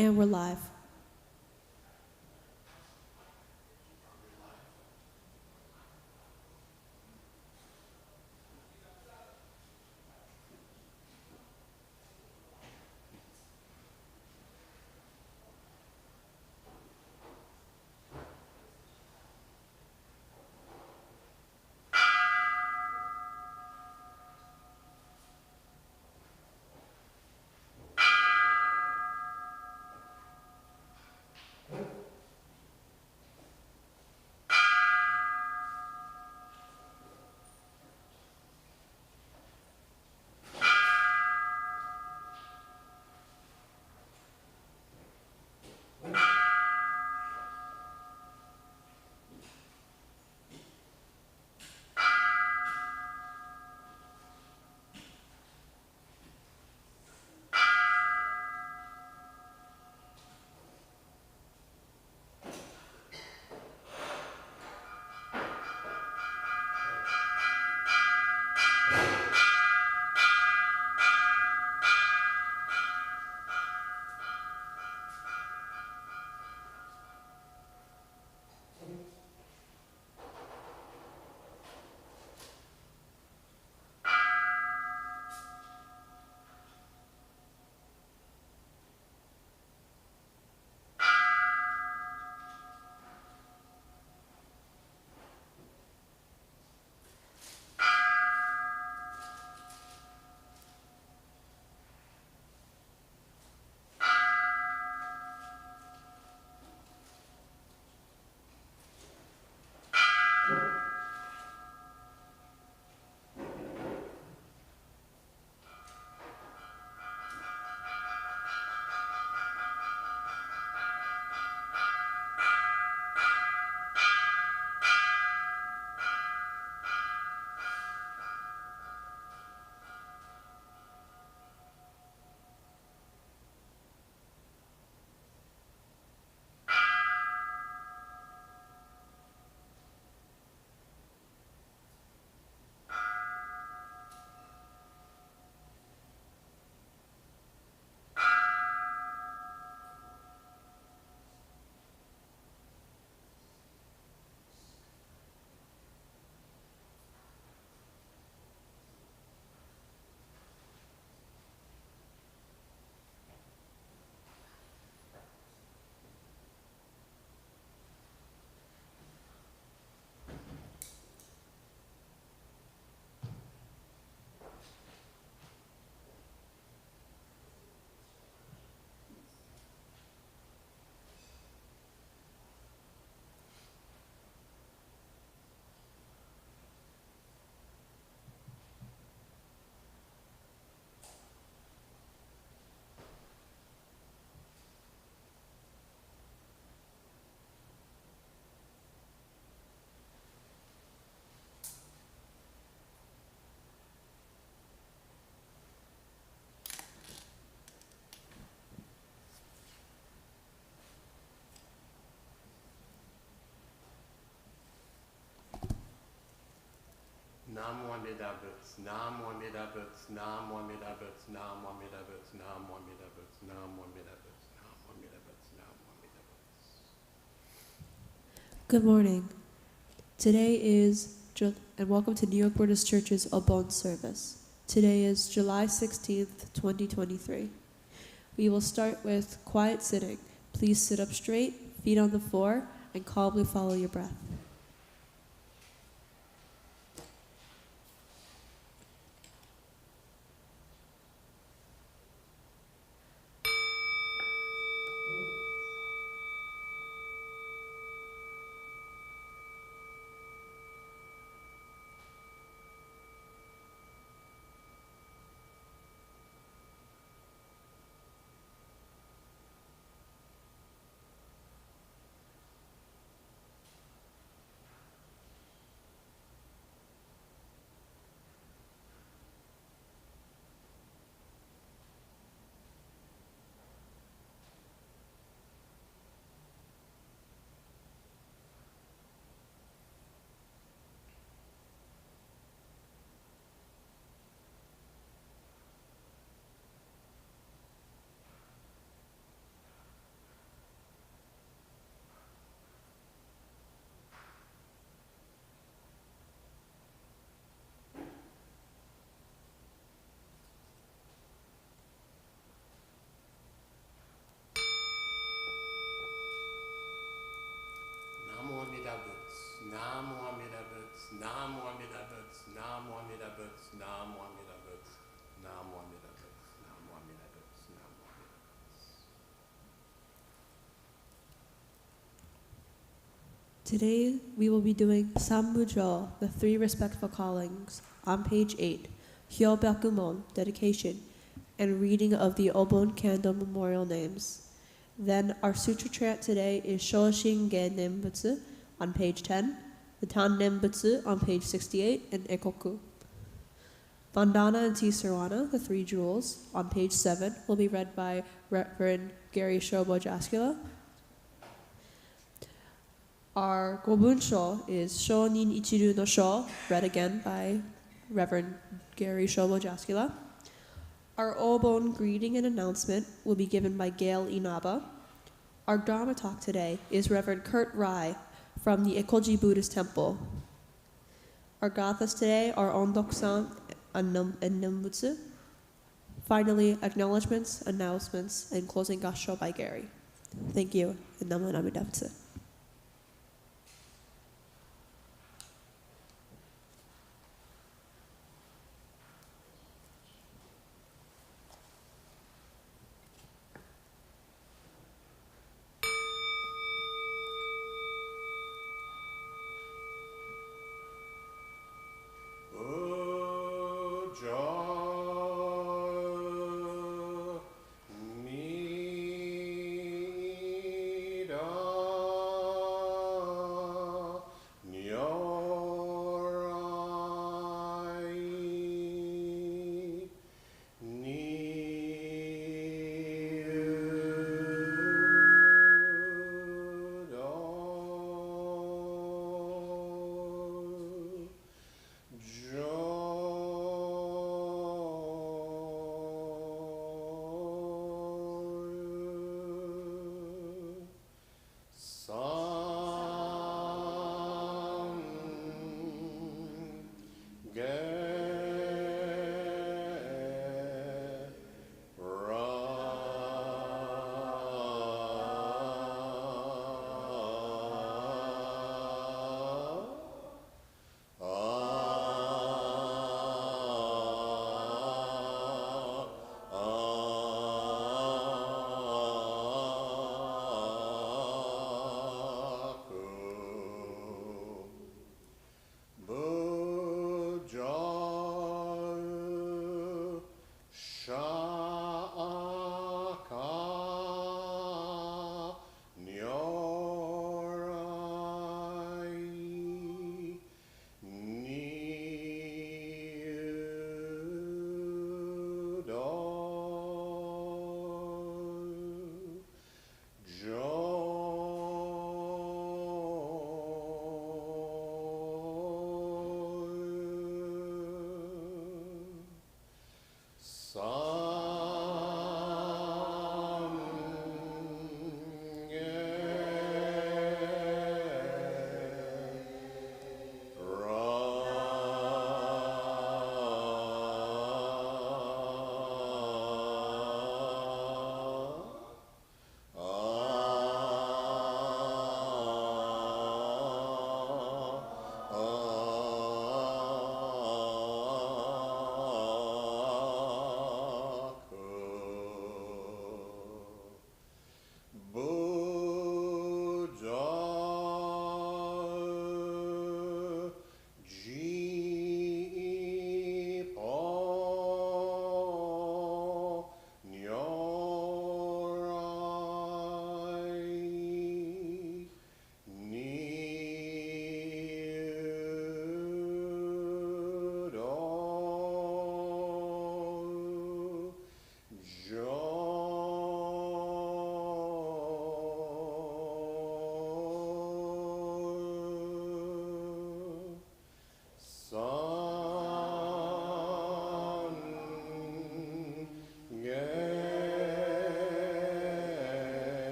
And we're live. Nam Amida Butts, Nam Amida Butts, Nam Amida Butts, Nam Amida Butts, Nam Amida Butts, Nam Amida Butts, Nam Amida Butts, Nam Amida Butts. Good morning. Today is, and welcome to New York Buddhist Church's Obon service. Today is July 16th, 2023. We will start with quiet sitting. Please sit up straight, feet on the floor, and calmly follow your breath. Today we will be doing Sammujo, the three respectful callings, on page 8, Hyobyakumon, dedication, and reading of the Obon Candle memorial names. Then our sutra chant today is Shoshinge Nembutsu on page 10, the Tan Nembutsu on page 68, and Ekoku. Vandana and Tisarwana, the three jewels, on page 7, will be read by Reverend Gary Shobo Jaskula. Our Gobunsho is Shonin Ichiru no Sho, read again by Reverend Gary Shobo Jaskula. Our Obon greeting and announcement will be given by Gail Inaba. Our Dharma talk today is Reverend Kurt Rai from the Ekoji Buddhist Temple. Our Gathas today are Ondok-san and Nembutsu. Finally, acknowledgements, announcements, and closing gasho by Gary. Thank you, and Namo Amida Butsu.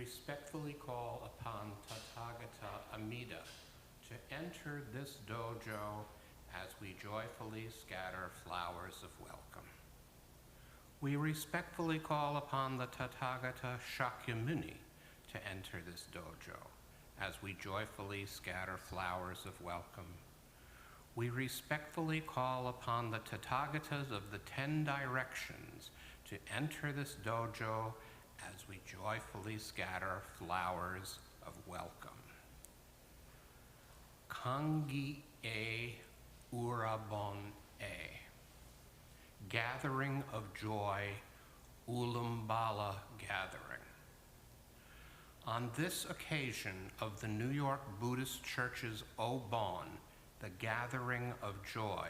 respectfully call upon Tathagata Amida to enter this dojo as we joyfully scatter flowers of welcome. We respectfully call upon the Tathagata Shakyamuni to enter this dojo as we joyfully scatter flowers of welcome. We respectfully call upon the Tathagatas of the 10 directions to enter this dojo as we joyfully scatter flowers of welcome. Kangi e Urabon e, gathering of joy, Ulumbala gathering. On this occasion of the New York Buddhist Church's Obon, the gathering of joy,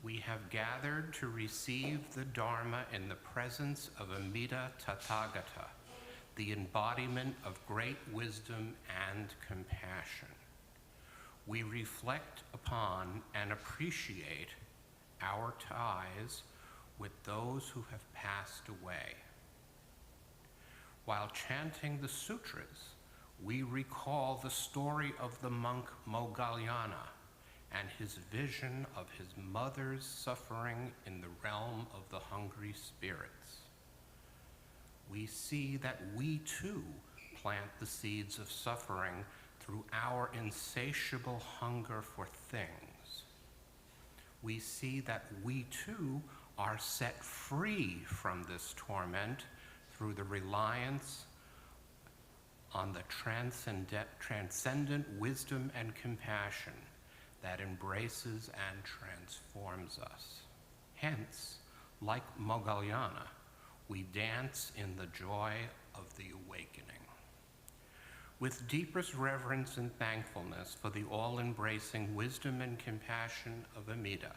we have gathered to receive the Dharma in the presence of Amida Tathagata, the embodiment of great wisdom and compassion. We reflect upon and appreciate our ties with those who have passed away. While chanting the sutras, we recall the story of the monk Moggallana and his vision of his mother's suffering in the realm of the hungry spirits. We see that we too plant the seeds of suffering through our insatiable hunger for things. We see that we too are set free from this torment through the reliance on the transcendent wisdom and compassion that embraces and transforms us. Hence, like Moggallana, we dance in the joy of the awakening. With deepest reverence and thankfulness for the all-embracing wisdom and compassion of Amida,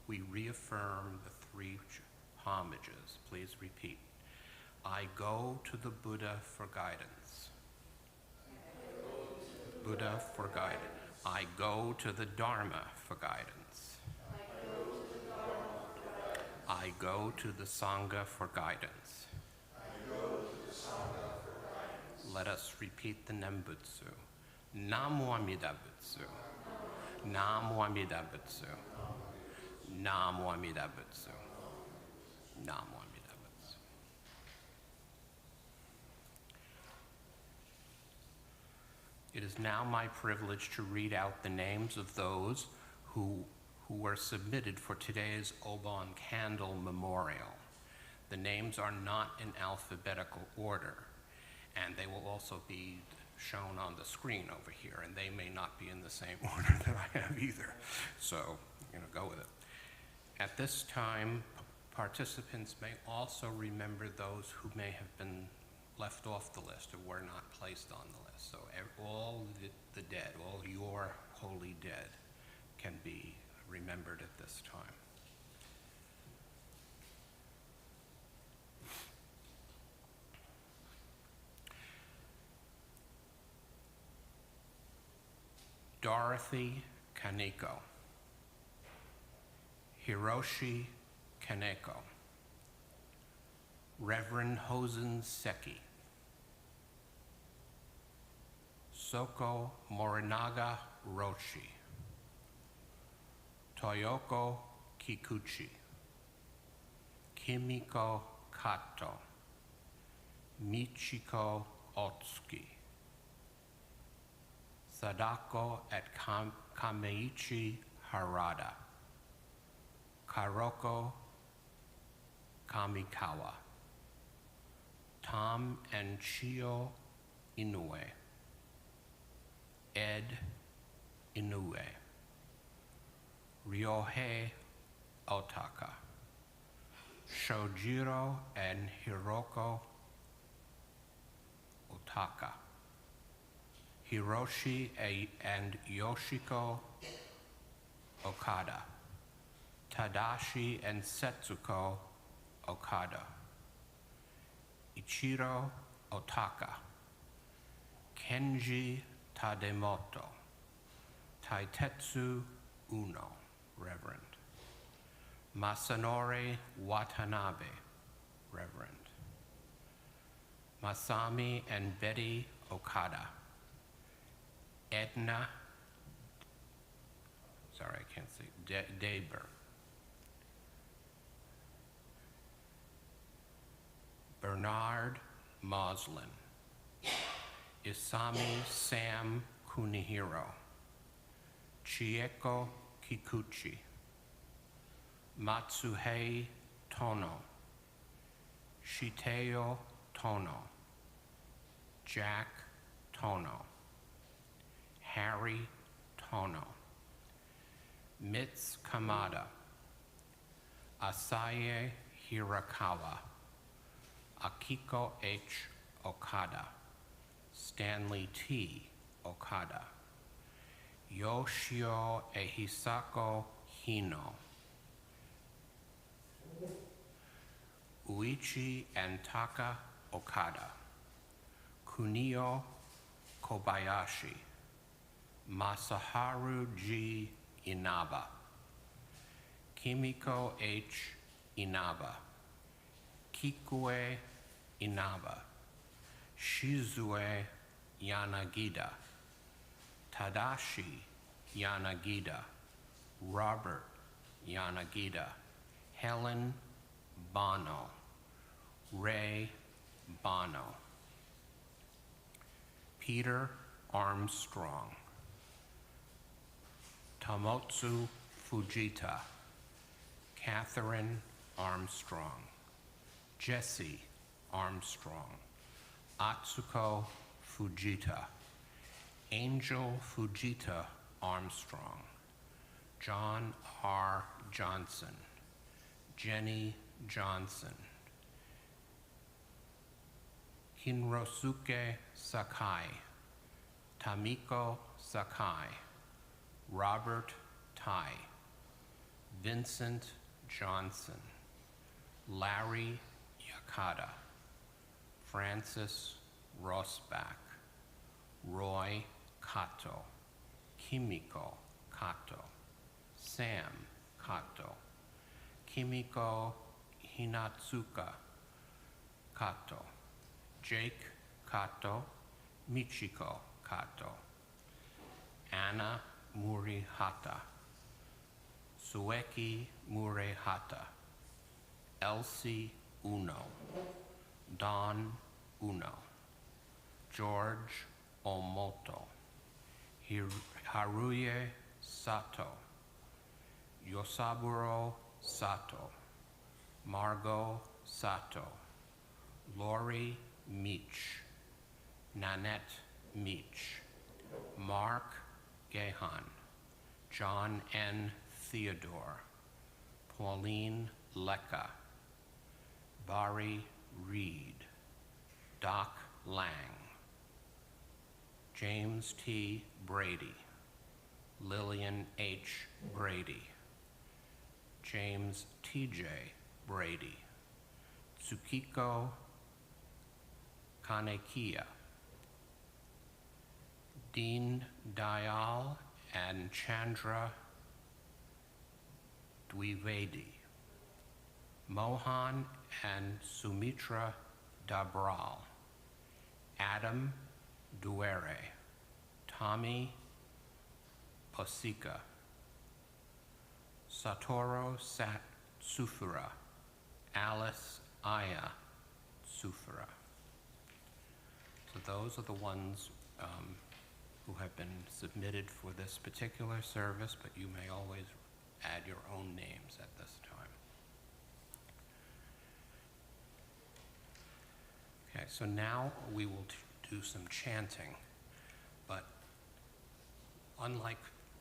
we reaffirm the 3 homages. Please repeat. I go to the Buddha for guidance. Buddha for guidance. I go to the Dharma for guidance. I go to the Sangha for guidance. Let us repeat the Nembutsu. Namo Amida Butsu. Namo Amida Butsu. Namo Amida Butsu. Namo Amida Butsu. It is now my privilege to read out the names of those who were submitted for today's Obon Candle Memorial. The names are not in alphabetical order, and they will also be shown on the screen over here, and they may not be in the same order that I have either. So, go with it. At this time, participants may also remember those who may have been left off the list or were not placed on the list. So all the dead, all your holy dead, can be remembered at this time. Dorothy Kaneko, Hiroshi Kaneko, Reverend Hosen Seki, Soko Morinaga Roshi, Toyoko Kikuchi, Kimiko Kato, Michiko Otsuki, Sadako at Kameichi Harada, Karoko Kamikawa, Tom and Chio Inoue, Ed Inoue, Ryohei Otaka, Shojiro and Hiroko Otaka, Hiroshi and Yoshiko Okada, Tadashi and Setsuko Okada, Ichiro Otaka, Kenji Tademoto, Taitetsu Uno, Reverend, Masanori Watanabe, Reverend, Masami and Betty Okada. Edna, sorry, I can't see, Daber. Bernard Moslin. Isami Sam Kunihiro. Chieko Kikuchi. Matsuhei Tono. Shiteo Tono. Jack Tono. Harry Tono. Mitz Kamada. Asaye Hirakawa. Akiko H. Okada. Stanley T. Okada. Yoshio Ehisako Hino. Uichi and Taka Okada. Kunio Kobayashi. Masaharu G. Inaba. Kimiko H. Inaba. Kikue Inaba. Shizue Yanagida. Tadashi Yanagida. Robert Yanagida. Helen Bono. Ray Bono. Peter Armstrong. Tomotsu Fujita. Catherine Armstrong. Jesse Armstrong. Atsuko Fujita. Angel Fujita Armstrong. John R. Johnson. Jenny Johnson. Hinrosuke Sakai. Tamiko Sakai. Robert Tai. Vincent Johnson. Larry Yakata. Francis Rosbach. Roy Kato. Kimiko Kato. Sam Kato. Kimiko Hinatsuka Kato. Jake Kato. Michiko Kato. Anna Murihata. Sueki Murehata. Elsie Uno. Don Uno. George Omoto. Haruye Sato. Yosaburo Sato. Margot Sato. Lori Meach. Nanette Meach. Mark Gahan. John N. Theodore. Pauline Lecca. Barry Reed. Doc Lang. James T. Brady. Lillian H. Brady. James T.J. Brady. Tsukiko Kanekia. Dean Dayal and Chandra Dwivedi. Mohan and Sumitra Dabral. Adam Duere. Tommy Osika. Satoru Sat Sufura. Alice Aya Sufura. So those are the ones who have been submitted for this particular service, but you may always add your own names at this time. Okay, so now we will do some chanting, but unlike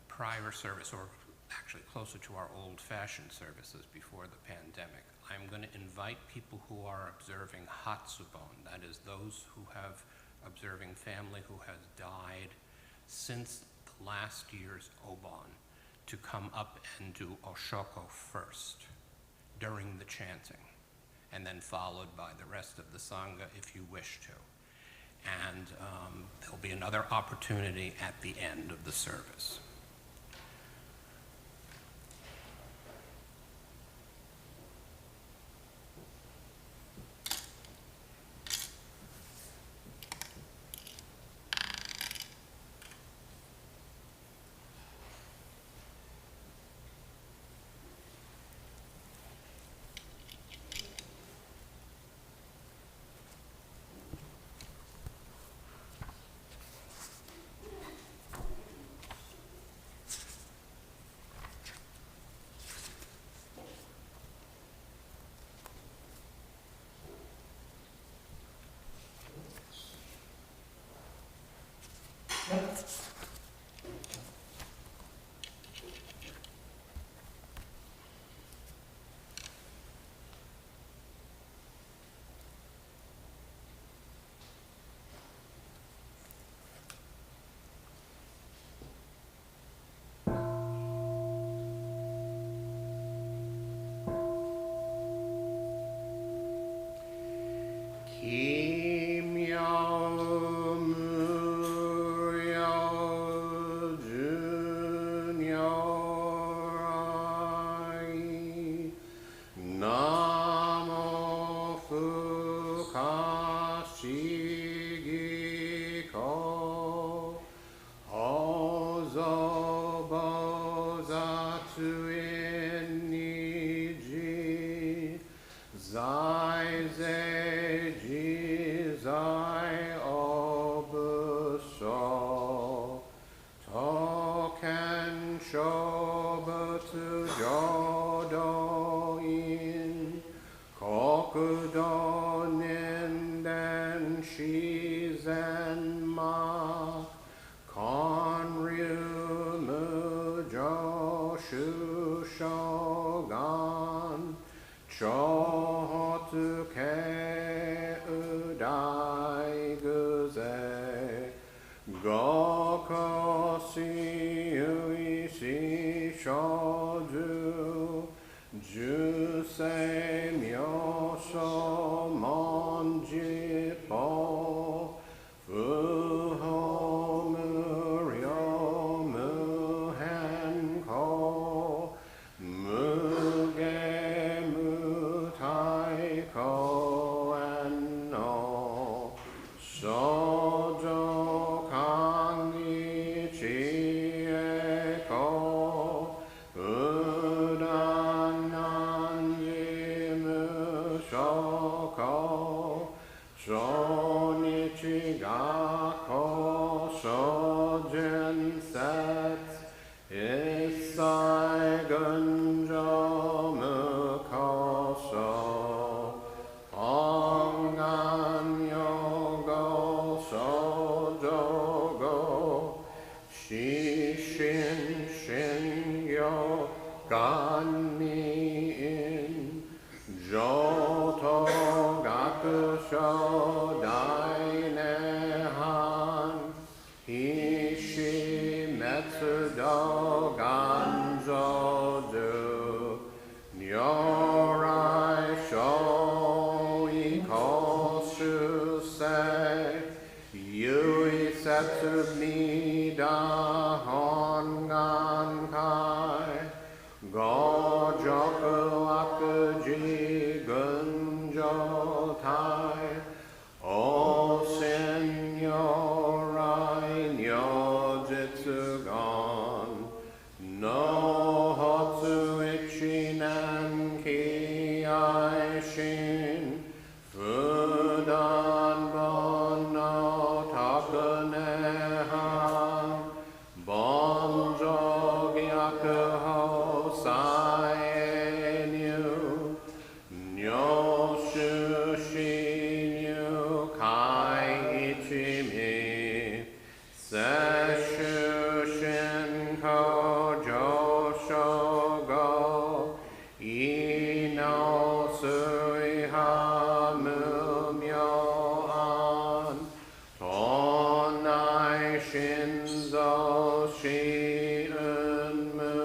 prior service, or actually closer to our old-fashioned services before the pandemic, I'm going to invite people who are observing Hatsubon, that is those who have observing family who has died since the last year's Obon, to come up and do Oshoko first during the chanting, and then followed by the rest of the Sangha if you wish to. And there'll be another opportunity at the end of the service. Kim yao mu yao jun yao rai. Namo fukashi ko. Hozo bozatsu in niji. Zai ze ji zai obusho. Token shobutsu jodo in. Kokudo ninden shizen ma. Konryu mujo shushogan. Chohotu ke udai guze. Gokoshi uishi shoju. Jusei myosho monjipo. Fuho muryo muhenko. Muge mutaiko enno. Shoujo kangi chieko. Udan nanji mushoko. Shonichi gakko shojin set. Issai gunjo mukosho. Ongan yogo shojogo. Shishin shinyo ganmi in. Joto gakusho dainehan. Hishi metsudo ganzo do. Nyorai sho ikoshu se. Yui setsu mida hongan kai. Gojoku akuji gunjo tai. O senyorai nyojitsu gon. No hotsu ichinan ki aishin. Fudan bono takunehan. Bonjo gyakuho saenyu. Nyoshu shinyu kai ichimi. Seshu shinko joshogo. Ino suiha mumyoan. Tonai shinzo shiunmu.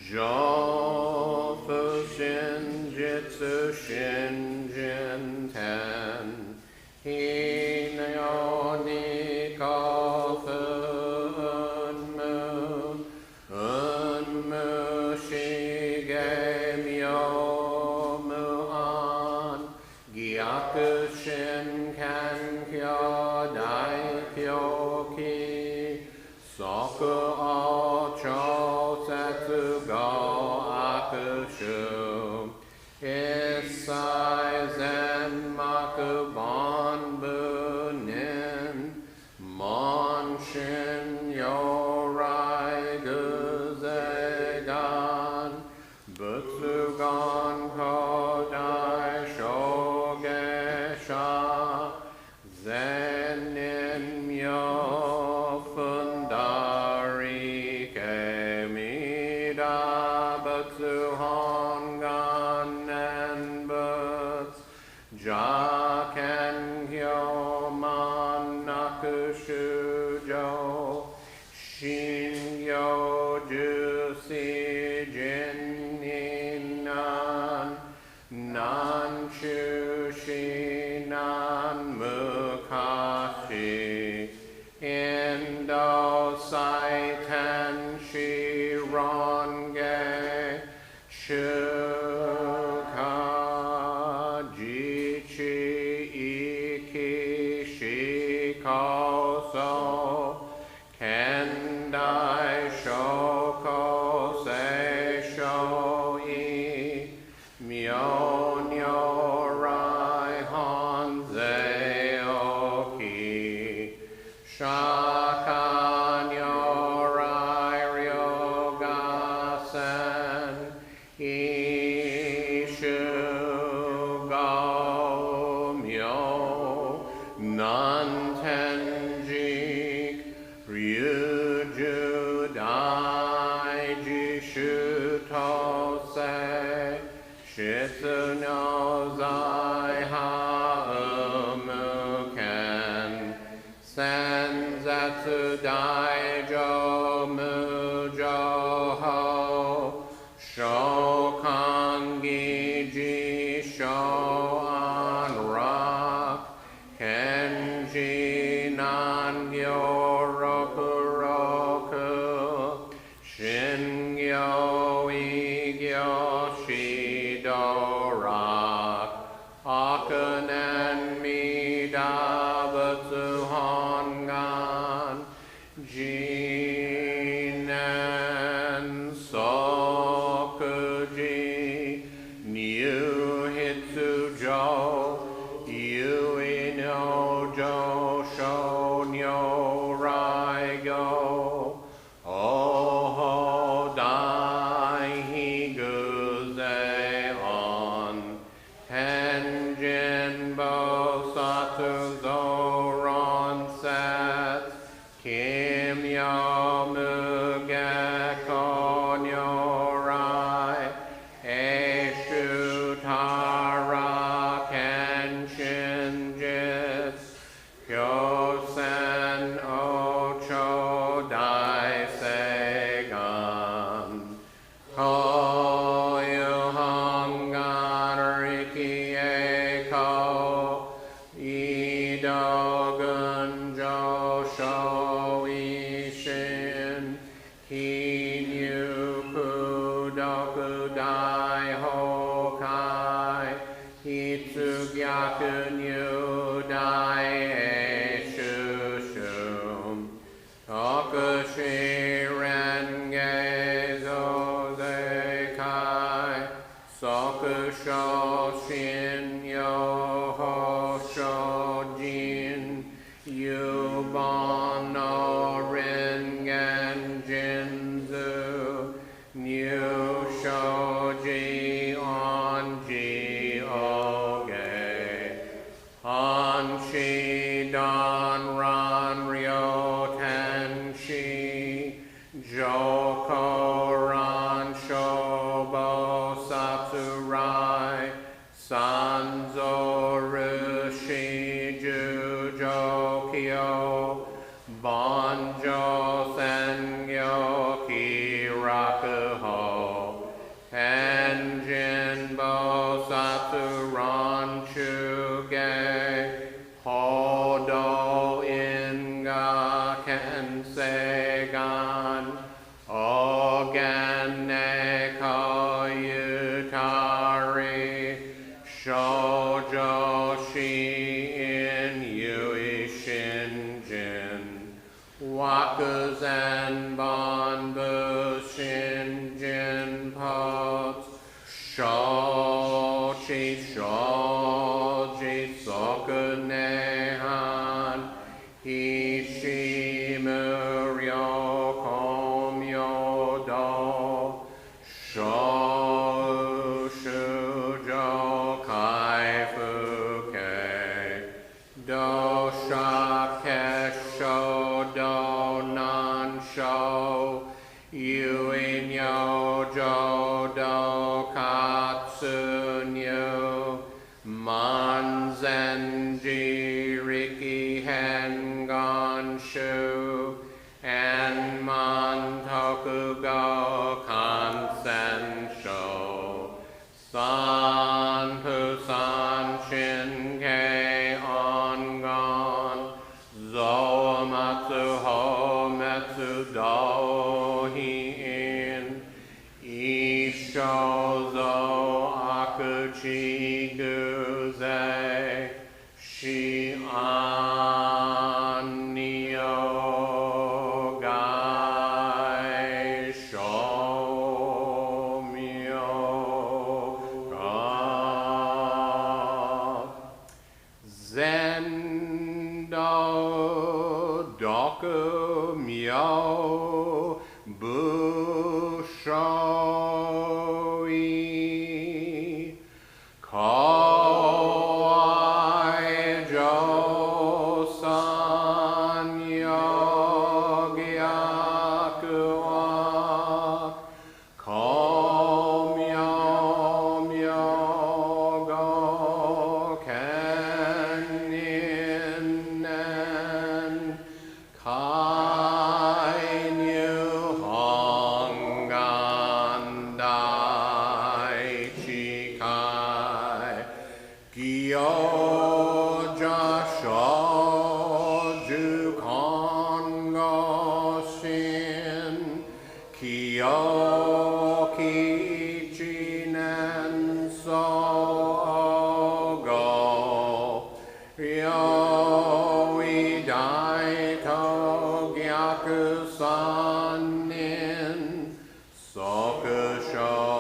Jofu shinjitsu shinjin ten. Hinayoni kofu unmu. Unmu shigemyo muan. Gyaku shin kankyo daikyo ki. Soku ocho setsu go akushu. Issai zen maku bonbu nin. Monshin yorai guzegan. Butsugan kodai shogesha. Zenin myo fundari kemida. Butsu hongan nen butsu. Jaken kyo man nakushujo. Shinyo jusi jininan. Nanshu shina daijo mujo ho, shokangi ji sho an rock, kenji nan roku roku, shingyo igyo shido rock, akanen midabatsu hongan, jinen sokuji, nyu hitsu jo, yui no jo sho nyo rai go, oho dai hi guze on, henjin bo satu zoron set, kim yo muge konyo rai, eshu tara kenshin jis, kyosen ocho dai segan, koyu hongan riki eko, idogun jo sho ishin, kinyu kudoku dai hokai, hitsugyaku nyu dai eshushum, okushi renge zozekai, sokusho shin yo ho shojin, yubon no ringen jinzu, nyu shoji onji oge, hanshi dan ran ryo tenshi, joko ran shobo satsurai, sanzo rushi jujo kyo, banjo sengyo kirakuho, enjin bo satsuran chuge, hodo inga kensegan, ogen neko yutari, shoujo shi in yui shinjin, wakuzen banbu shinjin pots, shochi shoji sokunehan, hishi muryo komyo do, shou shujo kai fuke, do sha kesho do nan sho, yui nyo jo do katsu nyu, man zenji riki hengon shu, en man toku go kansen sho, san pu san shin ke ongon, zo matsu ho metsu do hi in, isho zo akuchi guze, shi an nyo gai sho myo ga. Gyo jasho ju kongo shin kyo kichi nen so go ryo idai to gyaku san nin soku sho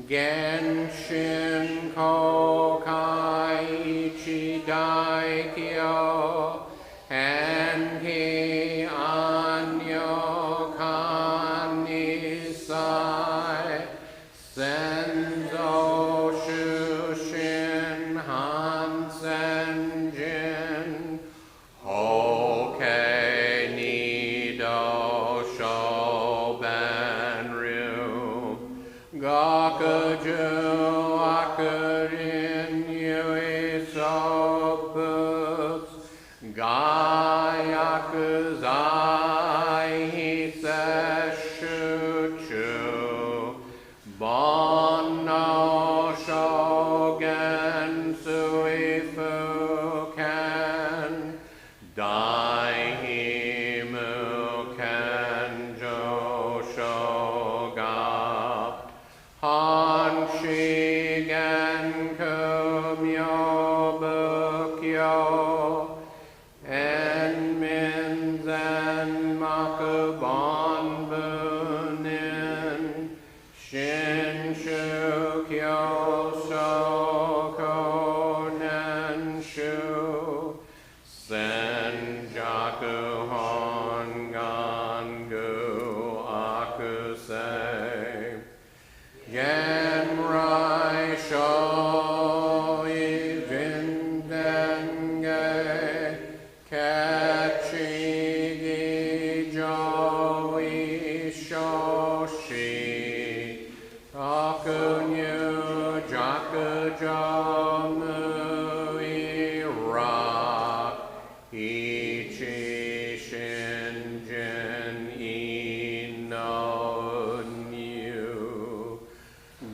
Genshin Kokai Ichi Daikyo Enki Anyo Kanisai Senzo Shushin Hansenjin Hoke Nido Shobenryu Gakuju Akurin Yui Sobutsu Gayakuzai Hiseshuchu Bono Shogen Suifuken Daihimu Kenjo Shoga Hanshigen Kumyo Bukyo Enmin Zen Makubon Bunin Shinshu-kyo Shoko Nenshu Senjaku Hongangu Akusei Genrai Shoi Vindenge Kachigi Joi Shoshi Akunyu Jakujamu Ira Ichi Shinjin Ino Nyu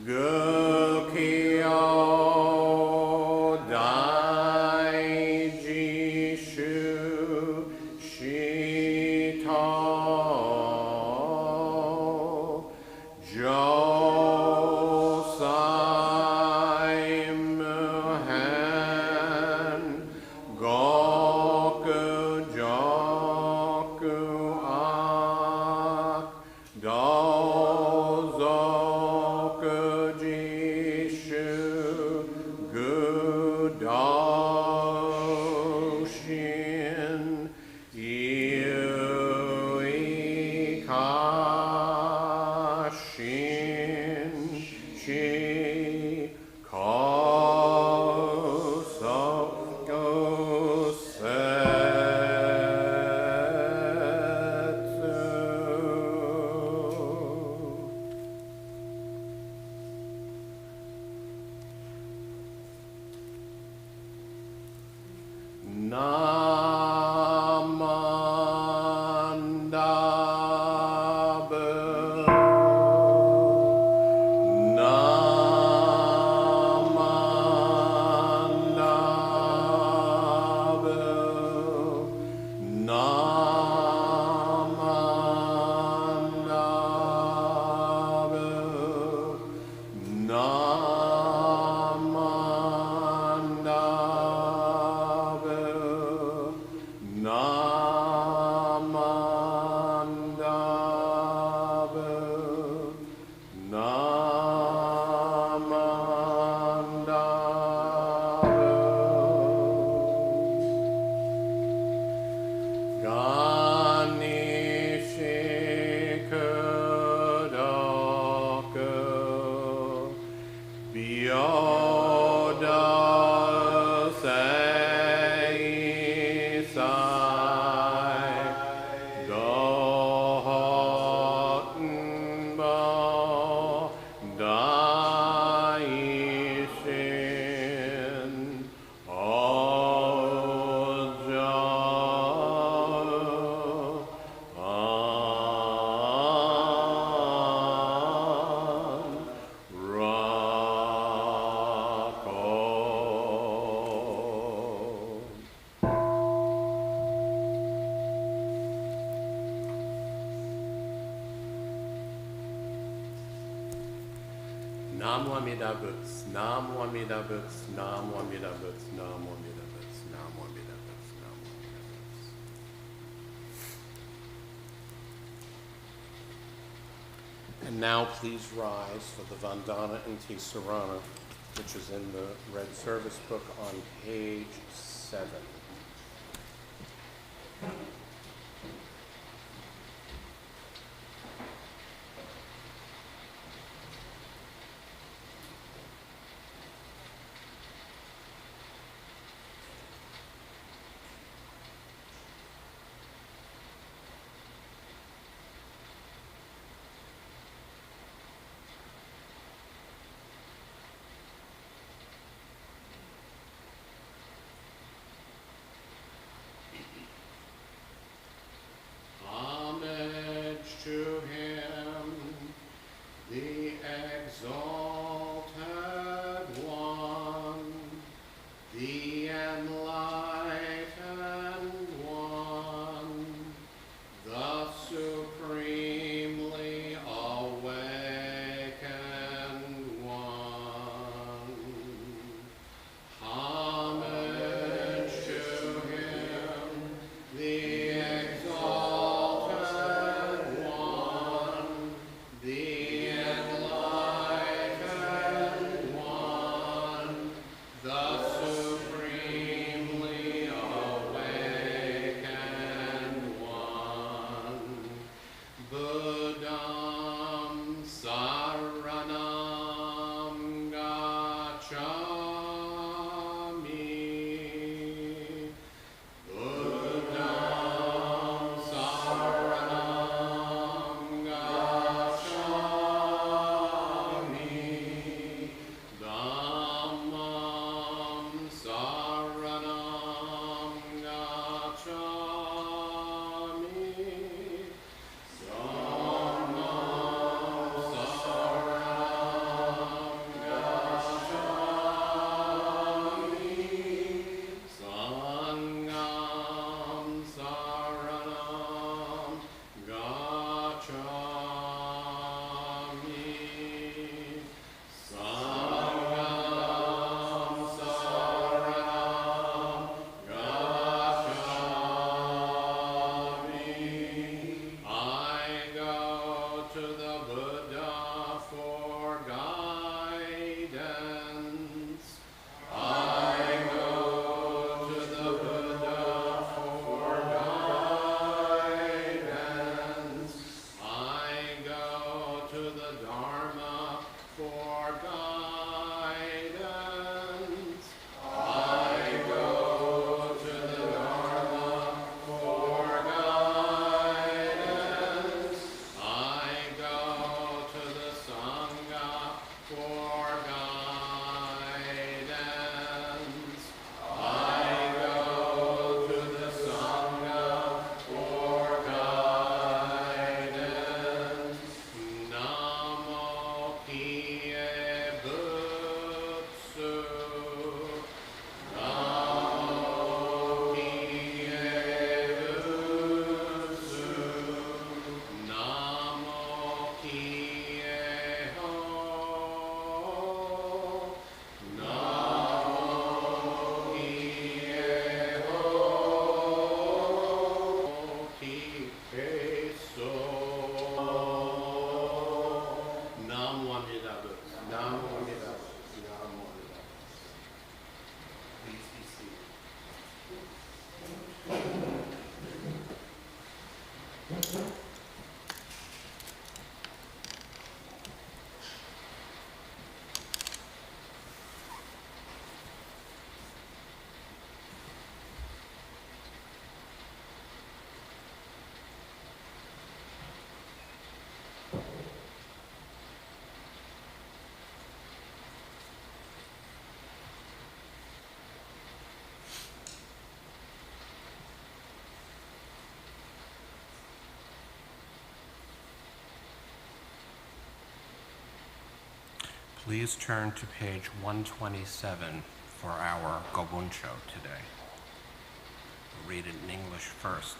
Gukyo Daiji Shu Shito Jo Namo Amida Butsu, Namo Amida Butsu, Namo Amida Butsu, Namo Amida Butsu, Namo Amida Butsu, Namo Amida Butsu. And now please rise for the Vandana and Tisarana, which is in the red service book on page 7. Homage to him, the exalted one, the enlightened one, the supremely awakened one. Homage to him, the exalted one, the enlightened one, the supremely awakened one. Buddham saranam gacchami. Buddham saranam gacchami. Dhammam saranam gacchami. Dhammam saranam gacchami. Sangham saranam gacchami. Sangham saranam gacchami. I go to the Buddha for guidance. I go to the Buddha for guidance. I go to the Dharma for guidance. I go to the Dharma for guidance. I go to the Sangha for guidance. I go to the Sangha for guidance. Namo Kie Butsu. Namo Kie Butsu. Namo Kie Ho. Namo Kie Ho. Kie So. Namo Amida Butsu. Namo Amida Butsu. Namo Amida Butsu. Please be seated. Please turn to page 127 for our Gobuncho today. We'll read it in English first.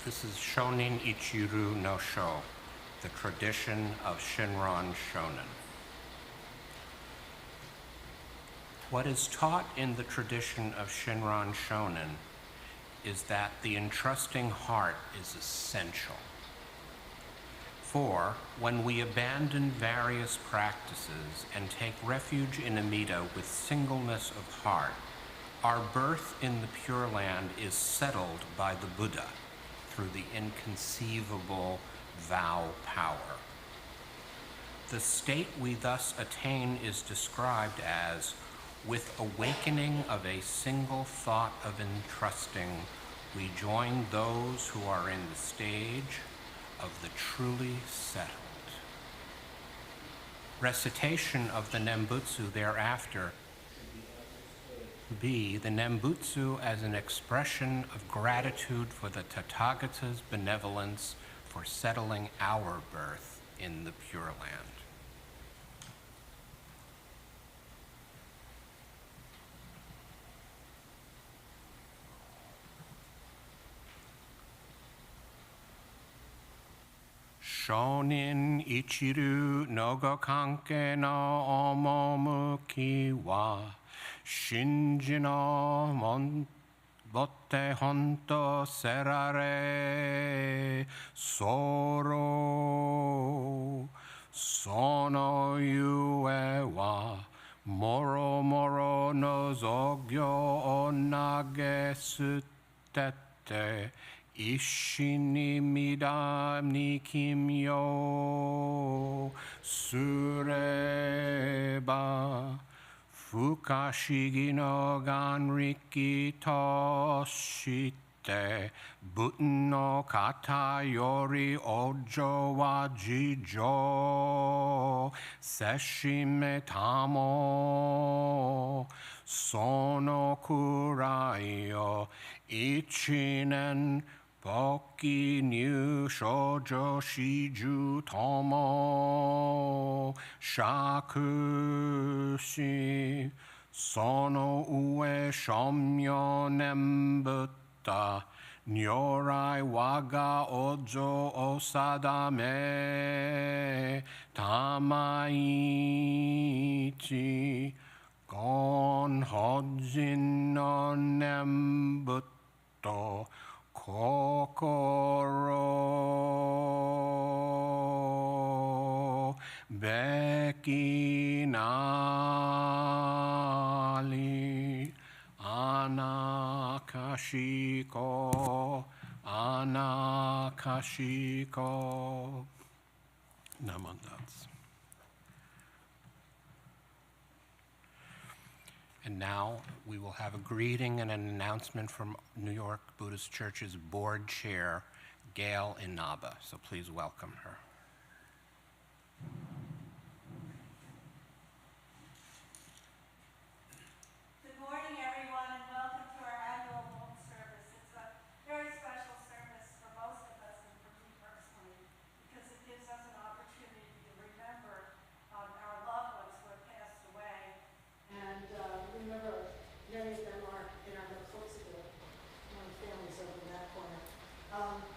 This is Shonin Ichiru no Sho, the tradition of Shinran Shonen. What is taught in the tradition of Shinran Shonen is that the entrusting heart is essential. For when we abandon various practices and take refuge in Amida with singleness of heart, our birth in the Pure Land is settled by the Buddha through the inconceivable vow power. The state we thus attain is described as, with awakening of a single thought of entrusting, we join those who are in the stage of the truly settled. Recitation of the Nembutsu thereafter be the Nembutsu as an expression of gratitude for the Tathagata's benevolence for settling our birth in the Pure Land. Shonin Ichiru no go kanke no omomuki wa shinji no botte honto serare soro sono yue wa moro moro no zogyo o nagesutete Ishini midam ni kimyo sureba fukashigi no ganriki toshite buten no kata yori ojo wa jijo seshime tamo sono kurai yo ichinen Boki nyu shoujo shiju tomo shakushi sono ue shomyo nembutta nyorai waga ojo osadame tamaichi gon hojin no nembutto kokoro bekinali anakashiko Namandats. And now we will have a greeting and an announcement from New York Buddhist Church's board chair, Gail Inaba. So please welcome her. Good morning, everyone, and welcome to our annual Home service. It's a very special service for most of us and for me personally, because it gives us an opportunity to remember our loved ones who have passed away. And remember, many of them are in our little Portugal, one of the families over in that corner.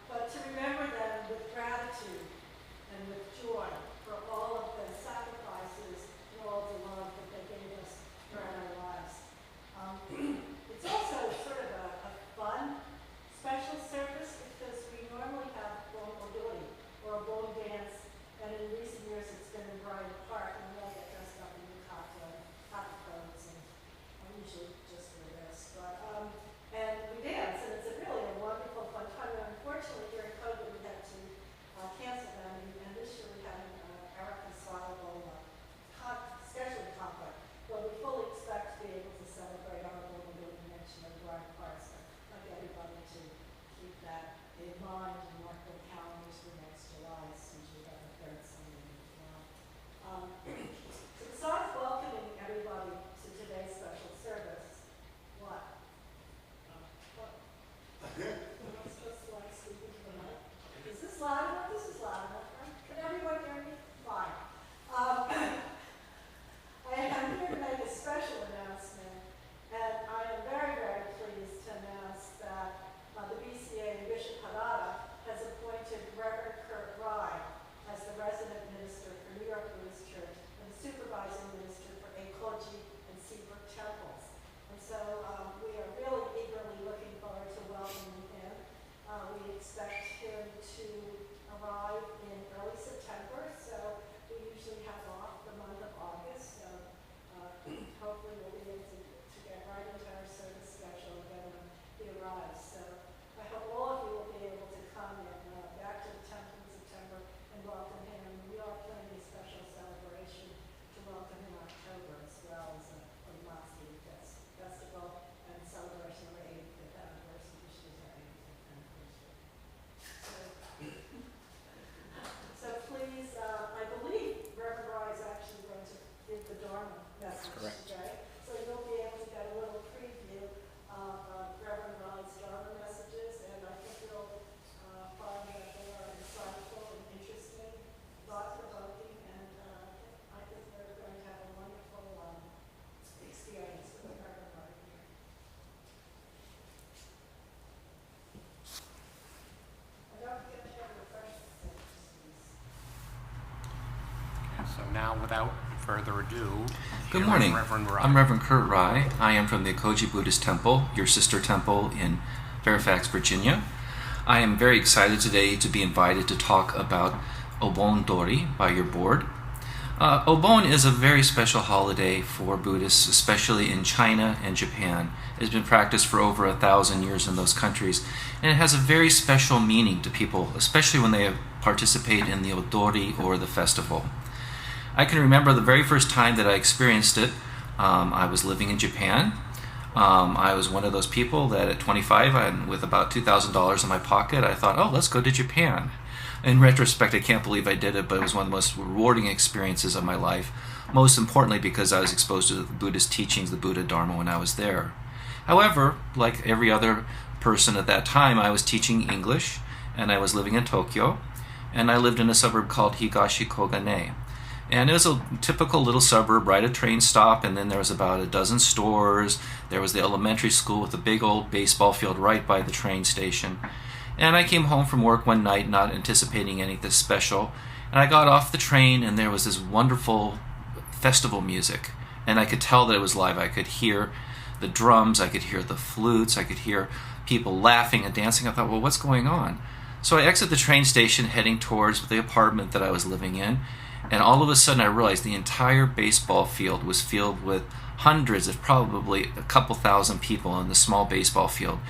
But to remember them with gratitude now, without further ado, Good here is morning. Reverend Rai. I'm Reverend Kurt Rai. I am from the Koji Buddhist Temple, your sister temple in Fairfax, Virginia. I am very excited today to be invited to talk about Obon Dori by your board. Obon is a very special holiday for Buddhists, especially in China and Japan. It has been practiced for over 1,000 years in those countries, and it has a very special meaning to people, especially when they participate in the Odori or the festival. I can remember the very first time that I experienced it. I was living in Japan. I was one of those people that at 25 and with about $2,000 in my pocket, I thought, oh, let's go to Japan. In retrospect, I can't believe I did it, but it was one of the most rewarding experiences of my life, most importantly because I was exposed to the Buddhist teachings, the Buddha Dharma, when I was there. However, like every other person at that time, I was teaching English, and I was living in Tokyo, and I lived in a suburb called Higashi Kogane. And it was a typical little suburb, right, a train stop, and then there was about a dozen stores. There was the elementary school with a big old baseball field right by the train station. And I came home from work one night not anticipating anything special, and I got off the train and there was this wonderful festival music, and I could tell that it was live. I could hear the drums, I could hear the flutes, I could hear people laughing and dancing. I thought, well, what's going on? So I exit the train station heading towards the apartment that I was living in, and all of a sudden I realized the entire baseball field was filled with hundreds of probably a couple thousand people in the small baseball field.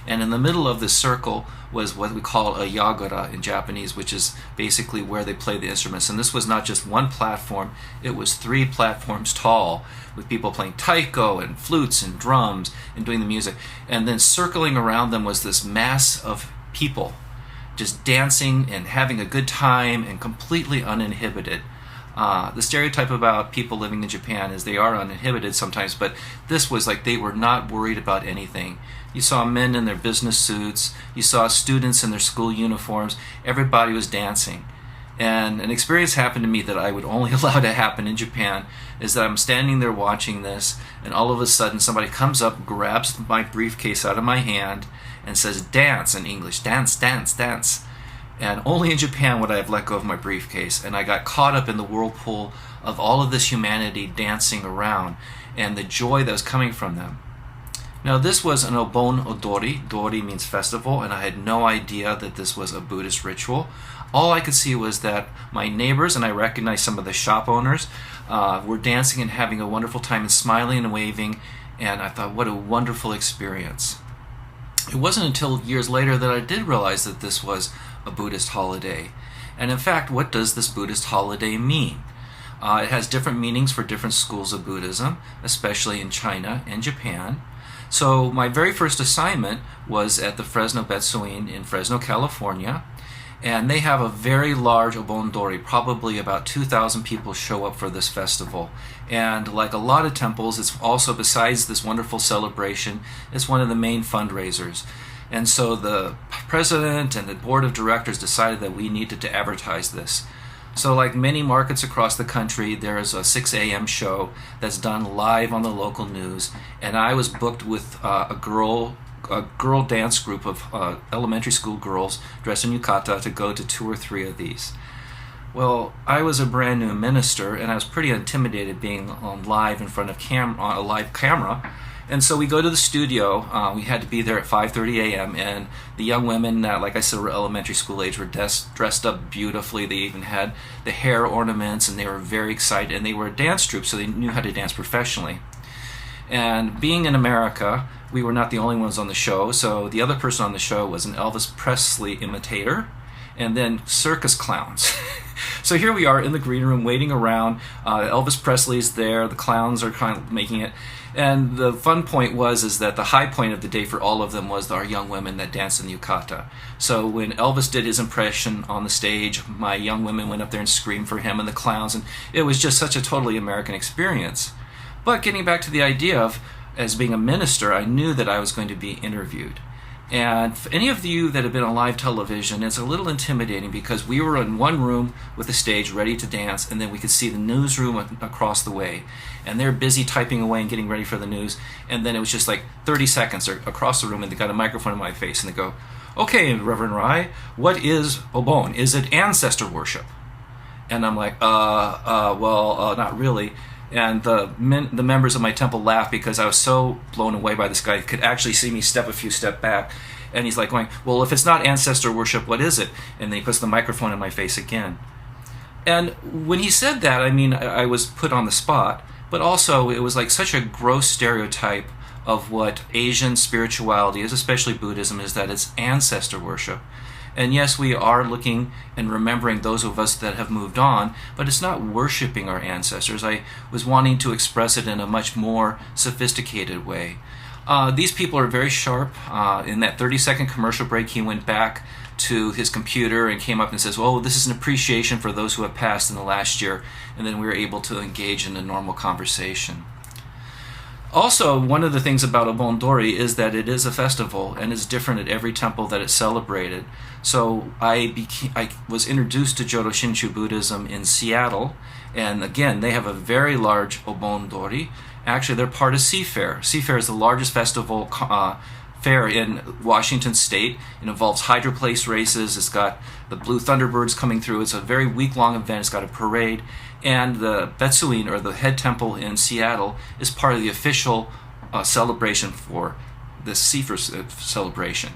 And in the middle of this circle was what we call a yagura in Japanese, which is basically where they play the instruments. And this was not just one platform, it was 3 platforms tall, with people playing taiko and flutes and drums and doing the music. And then circling around them was this mass of people just dancing and having a good time and completely uninhibited. The stereotype about people living in Japan is they are uninhibited sometimes, but this was like they were not worried about anything. You saw men in their business suits, you saw students in their school uniforms, everybody was dancing. And an experience happened to me that I would only allow to happen in Japan is that I'm standing there watching this, and all of a sudden somebody comes up, grabs my briefcase out of my hand, and says, dance in English, dance, dance, dance. And only in Japan would I have let go of my briefcase, and I got caught up in the whirlpool of all of this humanity dancing around and the joy that was coming from them. Now this was an Obon Odori. Dori means festival, and I had no idea that this was a Buddhist ritual. All I could see was that my neighbors, and I recognized some of the shop owners, were dancing and having a wonderful time and smiling and waving, and I thought, what a wonderful experience. It wasn't until years later that I did realize that this was a Buddhist holiday. And in fact, what does this Buddhist holiday mean? It has different meanings for different schools of Buddhism, especially in China and Japan. So my very first assignment was at the Fresno Betsuin in Fresno, California, and they have a very large Obon Dori. Probably about 2,000 people show up for this festival. And like a lot of temples, it's also, besides this wonderful celebration, it's one of the main fundraisers. And so the president and the board of directors decided that we needed to advertise this. So like many markets across the country, there is a 6 a.m. show that's done live on the local news, and I was booked with a girl dance group of elementary school girls dressed in yukata to go to 2 or 3 of these. Well, I was a brand new minister, and I was pretty intimidated being on live in front of a live camera. And so we go to the studio. We had to be there at 5:30 a.m. And the young women, like I said, were elementary school age, were dressed up beautifully. They even had the hair ornaments, and they were very excited. And they were a dance troupe, so they knew how to dance professionally. And being in America, we were not the only ones on the show. So the other person on the show was an Elvis Presley imitator, and then circus clowns. So here we are in the green room waiting around. Elvis Presley's there. The clowns are kind of making it. And the fun point is that the high point of the day for all of them was our young women that danced in the yukata. So when Elvis did his impression on the stage, my young women went up there and screamed for him and the clowns, and it was just such a totally American experience. But getting back to the idea of, as being a minister, I knew that I was going to be interviewed. And for any of you that have been on live television, it's a little intimidating because we were in one room with a stage ready to dance, and then we could see the newsroom across the way. And they're busy typing away and getting ready for the news. And then it was just like 30 seconds across the room, and they got a microphone in my face, and they go, "Okay, Reverend Rai, what is Obon? Is it ancestor worship?" And I'm like, well, not really. And the members of my temple laughed because I was so blown away by this guy. He could actually see me step a few steps back. And he's like going, well, if it's not ancestor worship, what is it? And then he puts the microphone in my face again. And when he said that, I mean, I was put on the spot, but also it was like such a gross stereotype of what Asian spirituality is, especially Buddhism, is that it's ancestor worship. And yes, we are looking and remembering those of us that have moved on, but it's not worshiping our ancestors. I was wanting to express it in a much more sophisticated way. These people are very sharp. In that 30-second commercial break, he went back to his computer and came up and says, well, this is an appreciation for those who have passed in the last year. And then we were able to engage in a normal conversation. Also, one of the things about Obon-dori is that it is a festival and is different at every temple that it's celebrated. So I was introduced to Jodo Shinshu Buddhism in Seattle, and again, they have a very large Obon-dori. Actually, they're part of Seafair. Seafair is the largest festival fair in Washington State. It involves hydroplace races. It's got the Blue Thunderbirds coming through. It's a very week-long event. It's got a parade. And the Betsuin, or the head temple in Seattle, is part of the official celebration for the Seafair celebration.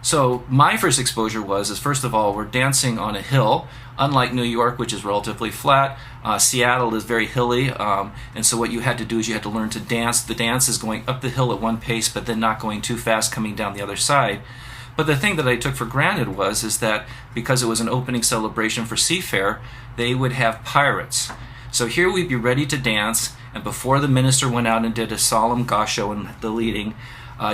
So my first exposure is first of all, we're dancing on a hill. Unlike New York, which is relatively flat, Seattle is very hilly, and so what you had to do is you had to learn to dance. The dance is going up the hill at one pace, but then not going too fast coming down the other side. But the thing that I took for granted is that because it was an opening celebration for Seafair, they would have pirates. So here we'd be ready to dance, and before the minister went out and did a solemn gasho and the leading,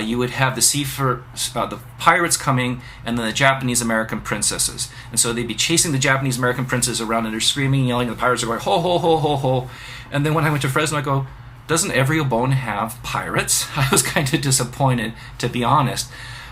you would have the pirates coming, and then the Japanese-American princesses. And so they'd be chasing the Japanese-American princesses around, and they're screaming and yelling, and the pirates are going, ho, ho, ho, ho, ho. And then when I went to Fresno, I go, doesn't every Obon have pirates? I was kind of disappointed, to be honest.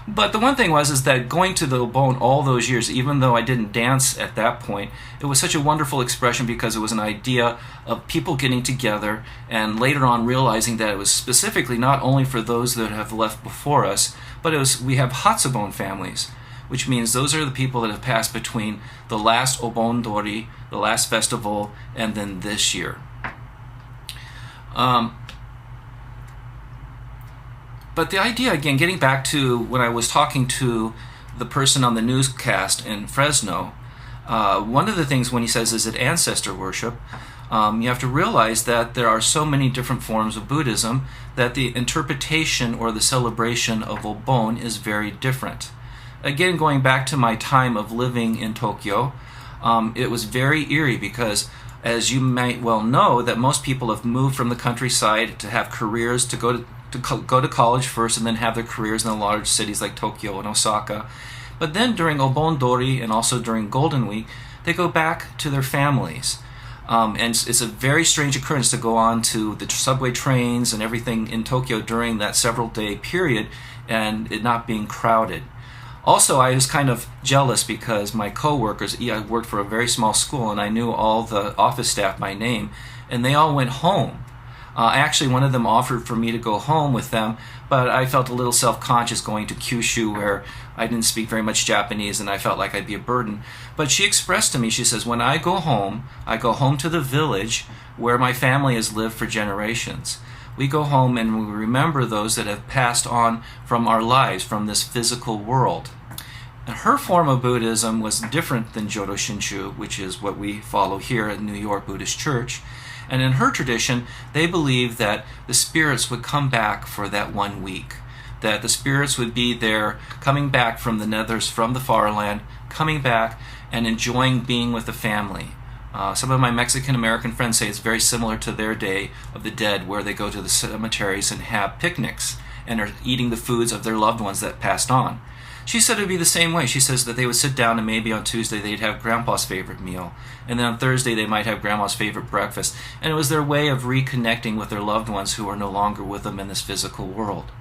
But the one thing is that going to the Obon all those years, even though I didn't dance at that point, it was such a wonderful expression because it was an idea of people getting together and later on realizing that it was specifically not only for those that have left before us, but we have Hatsubon families, which means those are the people that have passed between the last Obon-dori, the last festival, and then this year. But the idea, again, getting back to when I was talking to the person on the newscast in Fresno, one of the things when he says, is it ancestor worship? You have to realize that there are so many different forms of Buddhism that the interpretation or the celebration of Obon is very different. Again, going back to my time of living in Tokyo, it was very eerie because, as you might well know, that most people have moved from the countryside to have careers, to go to college first and then have their careers in the large cities like Tokyo and Osaka. But then during Obon-dori and also during Golden Week, they go back to their families. And it's a very strange occurrence to go on to the subway trains and everything in Tokyo during that several-day period and it not being crowded. Also, I was kind of jealous because my co-workers, I worked for a very small school and I knew all the office staff by name, and they all went home. Actually, one of them offered for me to go home with them, but I felt a little self-conscious going to Kyushu where I didn't speak very much Japanese and I felt like I'd be a burden. But she expressed to me, she says, when I go home to the village where my family has lived for generations. We go home and we remember those that have passed on from our lives, from this physical world. And her form of Buddhism was different than Jodo Shinshu, which is what we follow here at New York Buddhist Church. And in her tradition, they believed that the spirits would come back for that 1 week, that the spirits would be there, coming back from the nethers, from the far land, coming back and enjoying being with the family. Some of my Mexican-American friends say it's very similar to their Day of the Dead, where they go to the cemeteries and have picnics and are eating the foods of their loved ones that passed on. She said it would be the same way. She says that they would sit down and maybe on Tuesday they'd have Grandpa's favorite meal. And then on Thursday they might have Grandma's favorite breakfast. And it was their way of reconnecting with their loved ones who are no longer with them in this physical world.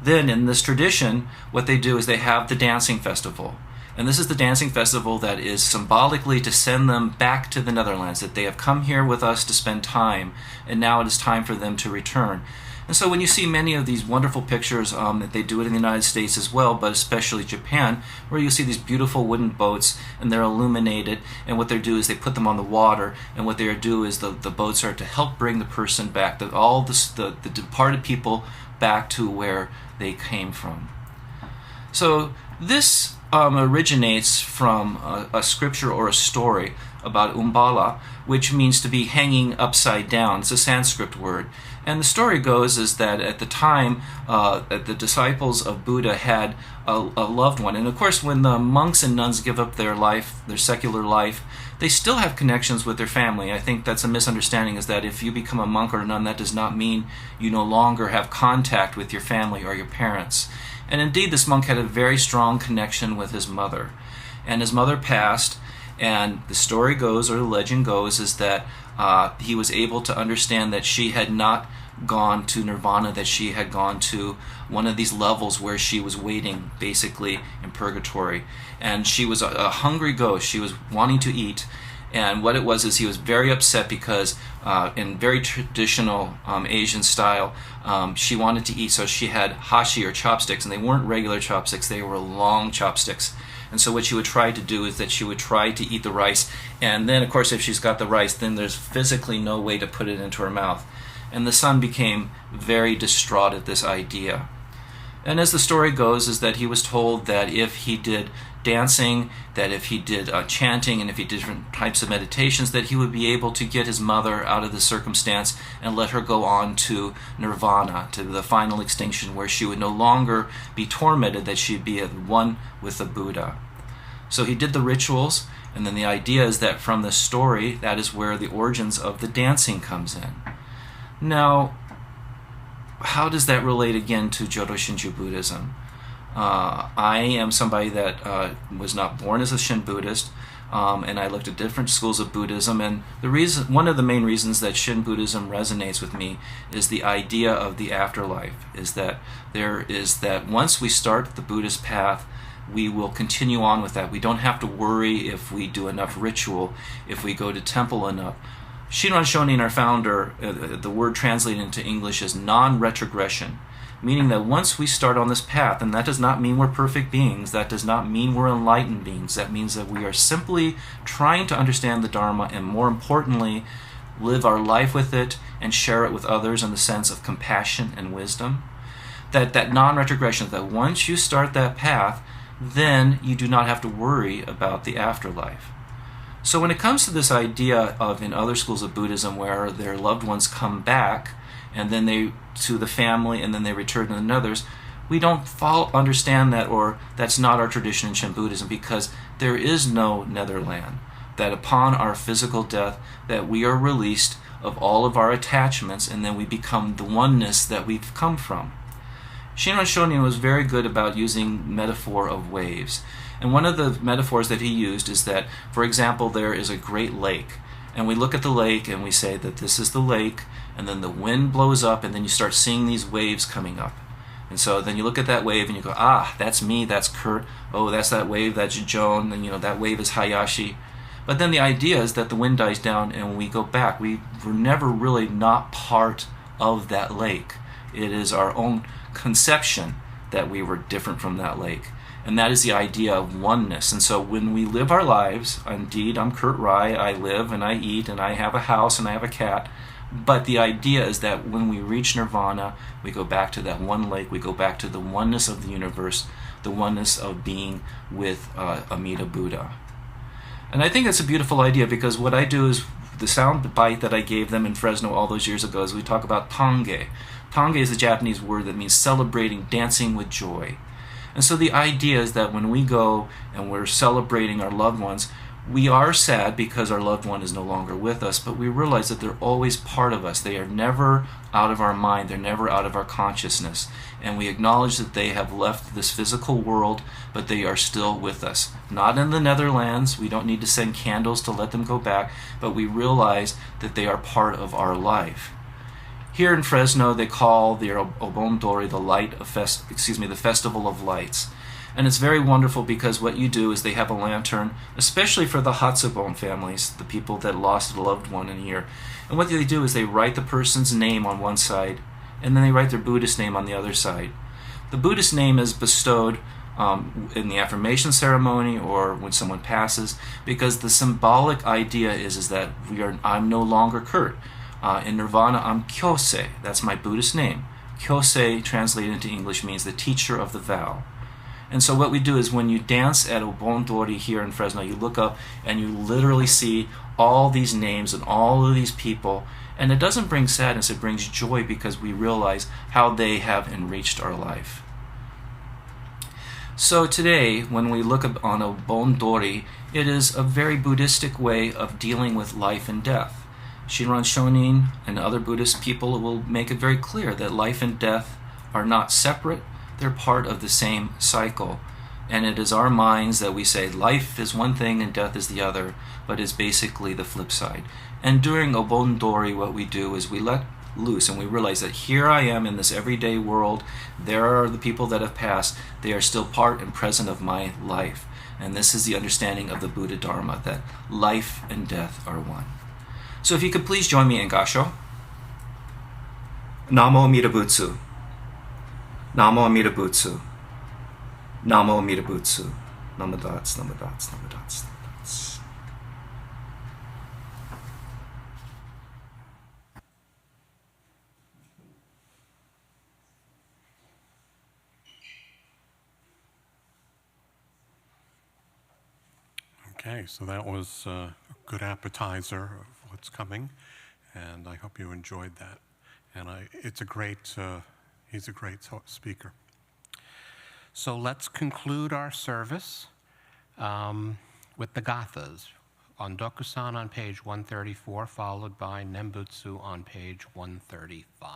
Then in this tradition, what they do is they have the dancing festival. And this is the dancing festival that is symbolically to send them back to the Netherlands, that they have come here with us to spend time, and now it is time for them to return. And so when you see many of these wonderful pictures, they do it in the United States as well, but especially Japan, where you see these beautiful wooden boats and they're illuminated, and what they do is they put them on the water, and what they do is the boats are to help bring the person back, the departed people back to where they came from. So this originates from a scripture or a story about Umbala, which means to be hanging upside down. It's a Sanskrit word. And the story goes is that at the time, the disciples of Buddha had a loved one. And of course, when the monks and nuns give up their life, their secular life, they still have connections with their family. I think that's a misunderstanding, is that if you become a monk or a nun, that does not mean you no longer have contact with your family or your parents. And indeed, this monk had a very strong connection with his mother. And his mother passed, and the story goes, or the legend goes, is that he was able to understand that she had not gone to nirvana, that she had gone to one of these levels where she was waiting, basically, in purgatory. And she was a hungry ghost. She was wanting to eat. And what it was is he was very upset because in very traditional Asian style, she wanted to eat, so she had hashi or chopsticks, and they weren't regular chopsticks, they were long chopsticks. And so what she would try to do is that she would try to eat the rice, and then of course if she's got the rice, then there's physically no way to put it into her mouth. And the son became very distraught at this idea. And as the story goes is that he was told that if he did dancing, that if he did chanting, and if he did different types of meditations, that he would be able to get his mother out of the circumstance and let her go on to nirvana, to the final extinction, where she would no longer be tormented, that she'd be at one with the Buddha. So he did the rituals, and then the idea is that from the story, that is where the origins of the dancing comes in. Now, how does that relate again to Jodo Shinju Buddhism? I am somebody that was not born as a Shin Buddhist, and I looked at different schools of Buddhism, and one of the main reasons that Shin Buddhism resonates with me is the idea of the afterlife, is that once we start the Buddhist path, we will continue on with that. We don't have to worry if we do enough ritual, if we go to temple enough. Shinran Shonin, our founder, the word translated into English is non-retrogression, meaning that once we start on this path, and that does not mean we're perfect beings, that does not mean we're enlightened beings, that means that we are simply trying to understand the Dharma, and more importantly, live our life with it and share it with others in the sense of compassion and wisdom. That non-retrogression, that once you start that path, then you do not have to worry about the afterlife. So when it comes to this idea of, in other schools of Buddhism, where their loved ones come back, and then they to the family, and then they return to others, we don't understand that, or that's not our tradition in Shin Buddhism, because there is no netherland. That upon our physical death, that we are released of all of our attachments, and then we become the oneness that we've come from. Shinran Shonin was very good about using metaphor of waves. And one of the metaphors that he used is that, for example, there is a great lake. And we look at the lake and we say that this is the lake, and then the wind blows up, and then you start seeing these waves coming up. And so then you look at that wave and you go, that's me, that's Kurt. Oh, that's that wave, that's Joan, and that wave is Hayashi. But then the idea is that the wind dies down and we go back. We were never really not part of that lake. It is our own conception that we were different from that lake. And that is the idea of oneness. And so when we live our lives, indeed, I'm Kurt Rai, I live and I eat and I have a house and I have a cat. But the idea is that when we reach nirvana, we go back to that one lake, we go back to the oneness of the universe, the oneness of being with Amida Buddha. And I think that's a beautiful idea, because what I do is, the sound bite that I gave them in Fresno all those years ago, is we talk about tange. Tange is a Japanese word that means celebrating, dancing with joy. And so the idea is that when we go and we're celebrating our loved ones, we are sad because our loved one is no longer with us, but we realize that they're always part of us. They are never out of our mind. They're never out of our consciousness. And we acknowledge that they have left this physical world, but they are still with us. Not in the Netherlands. We don't need to send candles to let them go back, but we realize that they are part of our life. Here in Fresno, they call the Obondori the Festival of Lights. And it's very wonderful, because what you do is they have a lantern, especially for the Hatsubon families, the people that lost a loved one in a year. And what they do is they write the person's name on one side, and then they write their Buddhist name on the other side. The Buddhist name is bestowed in the affirmation ceremony or when someone passes, because the symbolic idea is that I'm no longer Kurt. In Nirvana, I'm Kyosei. That's my Buddhist name. Kyosei, translated into English, means the teacher of the vow. And so what we do is when you dance at Obondori here in Fresno, you look up and you literally see all these names and all of these people. And it doesn't bring sadness, it brings joy because we realize how they have enriched our life. So today, when we look on Obondori, it is a very Buddhistic way of dealing with life and death. Shinran Shonin and other Buddhist people will make it very clear that life and death are not separate. They're part of the same cycle. And it is our minds that we say life is one thing and death is the other, but it's basically the flip side. And during Obondori, what we do is we let loose and we realize that here I am in this everyday world. There are the people that have passed. They are still part and present of my life. And this is the understanding of the Buddha Dharma, that life and death are one. So if you could please join me in Gasho. Namo Amida Butsu. Namo Amida Butsu. Namo Amida Butsu. Namadats, namadats, namadats, namadats. Okay, so that was a good appetizer of what's coming, and I hope you enjoyed that. And he's a great speaker. So let's conclude our service with the gathas. On Dokusan on page 134, followed by Nembutsu on page 135.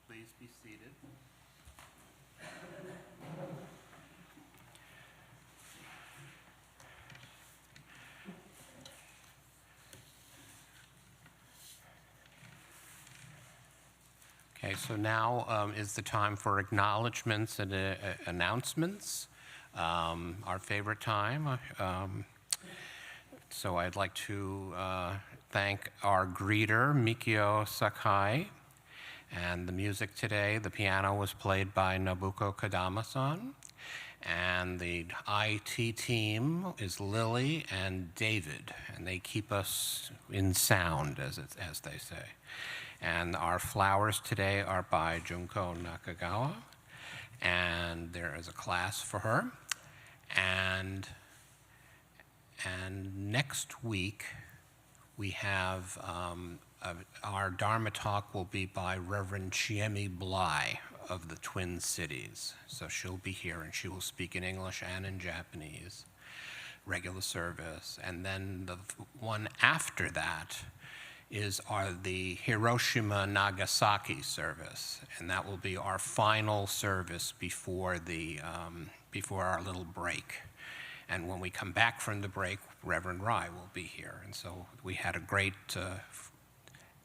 Please be seated. Okay, so now is the time for acknowledgments and announcements. Our favorite time. So I'd like to thank our greeter, Mikio Sakai. And the music today, the piano was played by Nobuko Kadama-san. And the IT team is Lily and David, and they keep us in sound, as they say. And our flowers today are by Junko Nakagawa, and there is a class for her. And next week, we have our Dharma talk will be by Reverend Chiemi Bly of the Twin Cities. So she'll be here, and she will speak in English and in Japanese, regular service. And then the one after that are the Hiroshima Nagasaki service, and that will be our final service before our little break. And when we come back from the break, Reverend Rai will be here. And so we had a great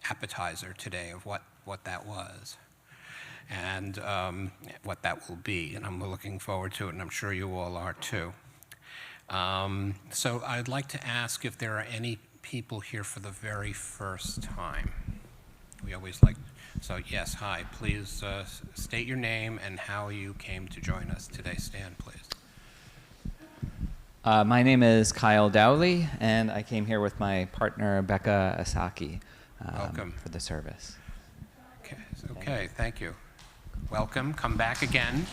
appetizer today of what that was and what that will be. And I'm looking forward to it, and I'm sure you all are too. So I'd like to ask if there are any people here for the very first time. We always like, so yes, hi. Please state your name and how you came to join us today. Stand, please. My name is Kyle Dowley, and I came here with my partner, Becca Asaki, Welcome. for the service. Okay, thank you. Welcome, come back again.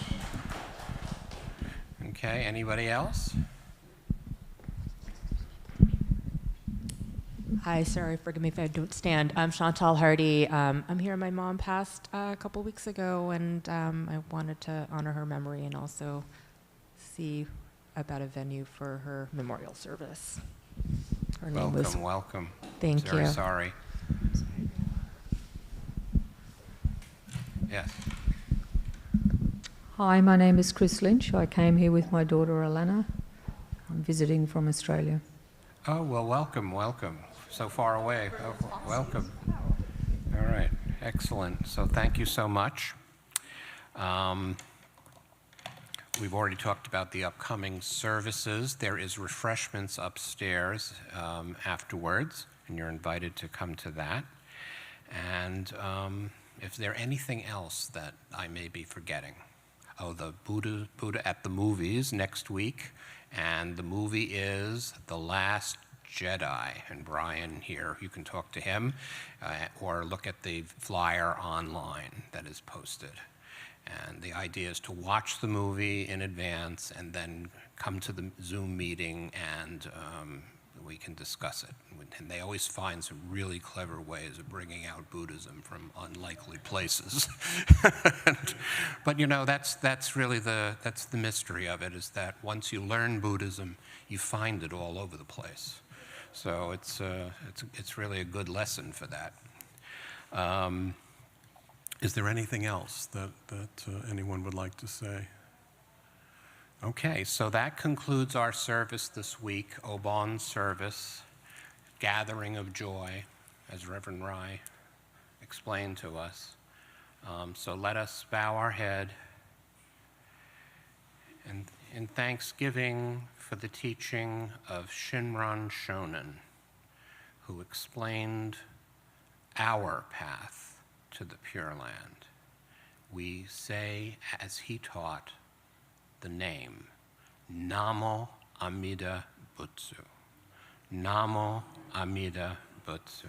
Okay, anybody else? Hi, sorry, forgive me if I don't stand. I'm Chantal Hardy. I'm here. My mom passed a couple weeks ago, and I wanted to honor her memory and also see about a venue for her memorial service. Her name was. Welcome. Thank you. Very sorry. Yes. Hi, my name is Chris Lynch. I came here with my daughter Alana. I'm visiting from Australia. Oh, well, welcome. So far away. Oh, welcome. All right, excellent. So thank you so much. We've already talked about the upcoming services. There is refreshments upstairs afterwards, and you're invited to come to that. And if there anything else that I may be forgetting. Oh, the Buddha at the movies next week, and the movie is The Last Jedi. And Brian here, you can talk to him or look at the flyer online that is posted. And the idea is to watch the movie in advance and then come to the Zoom meeting and we can discuss it. And they always find some really clever ways of bringing out Buddhism from unlikely places. But you know, that's really that's the mystery of it, is that once you learn Buddhism, you find it all over the place. So it's really a good lesson for that. Is there anything else that anyone would like to say? Okay, so that concludes our service this week, Obon service, gathering of joy, as Reverend Rai explained to us. So let us bow our head and in thanksgiving for the teaching of Shinran Shonin, who explained our path to the Pure Land. We say, as he taught, the name, Namo Amida Butsu. Namo Amida Butsu.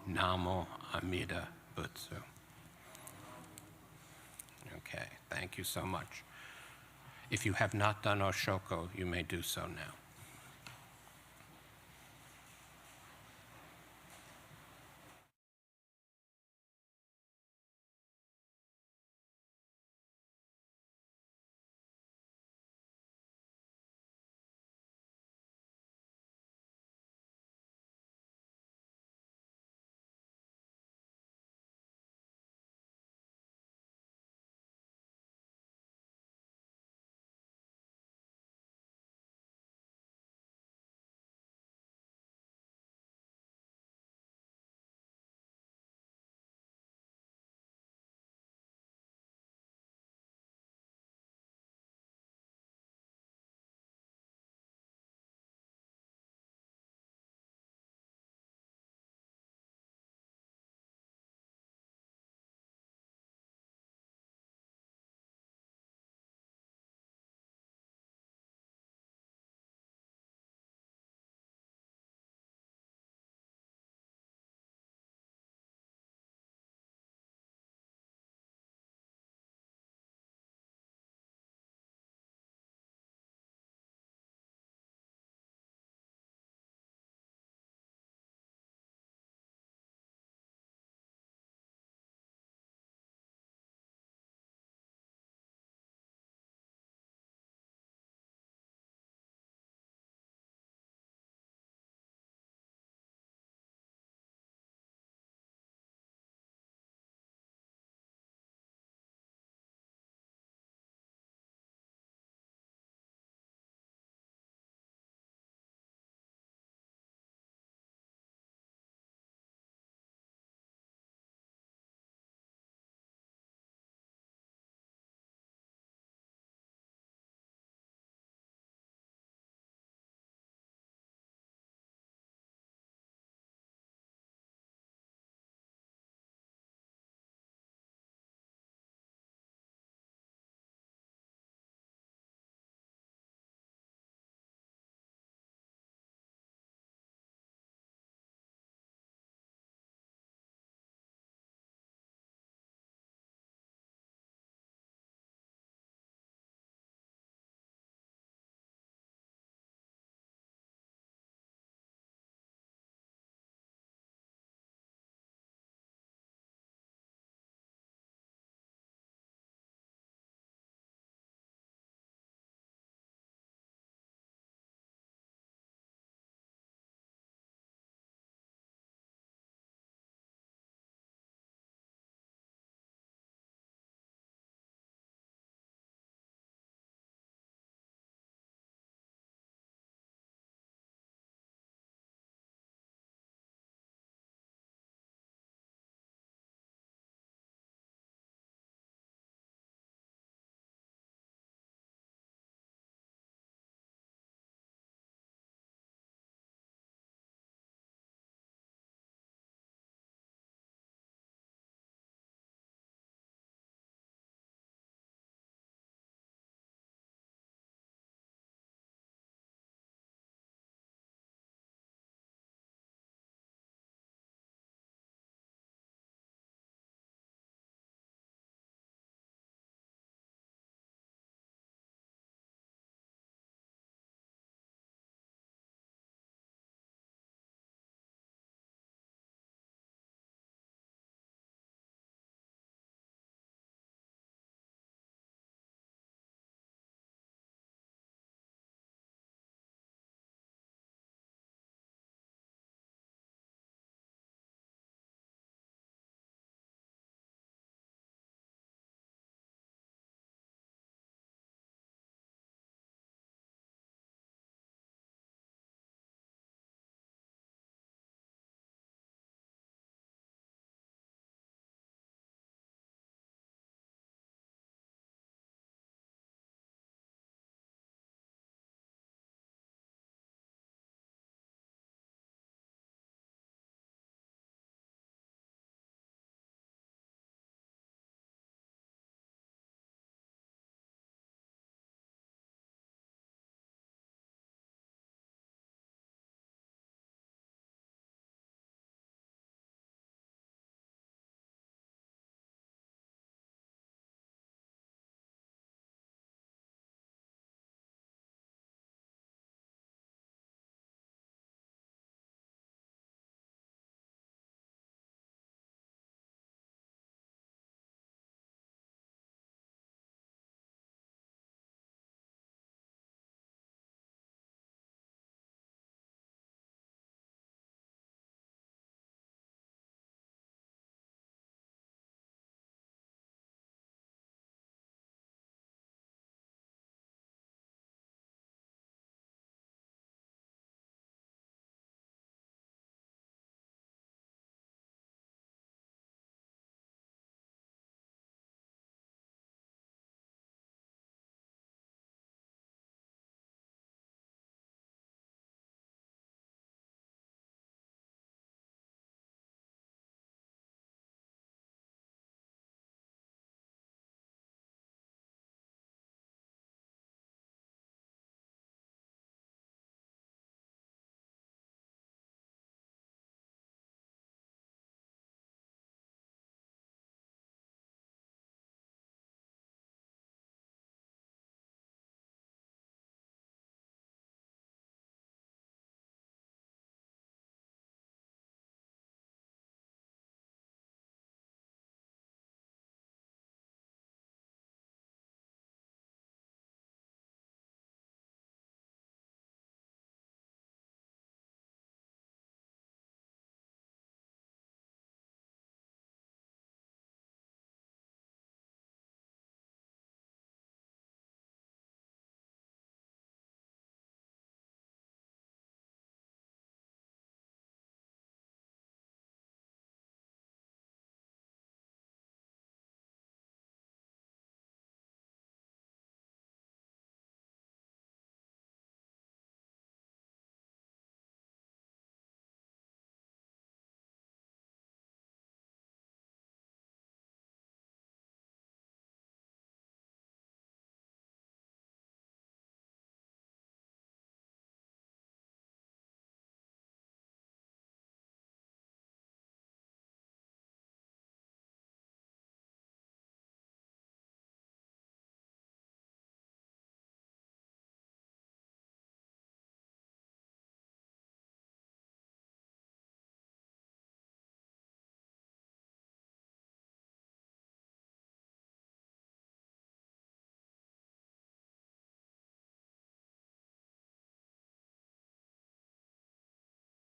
Namo Amida Butsu. Okay, thank you so much. If you have not done Oshoko, you may do so now.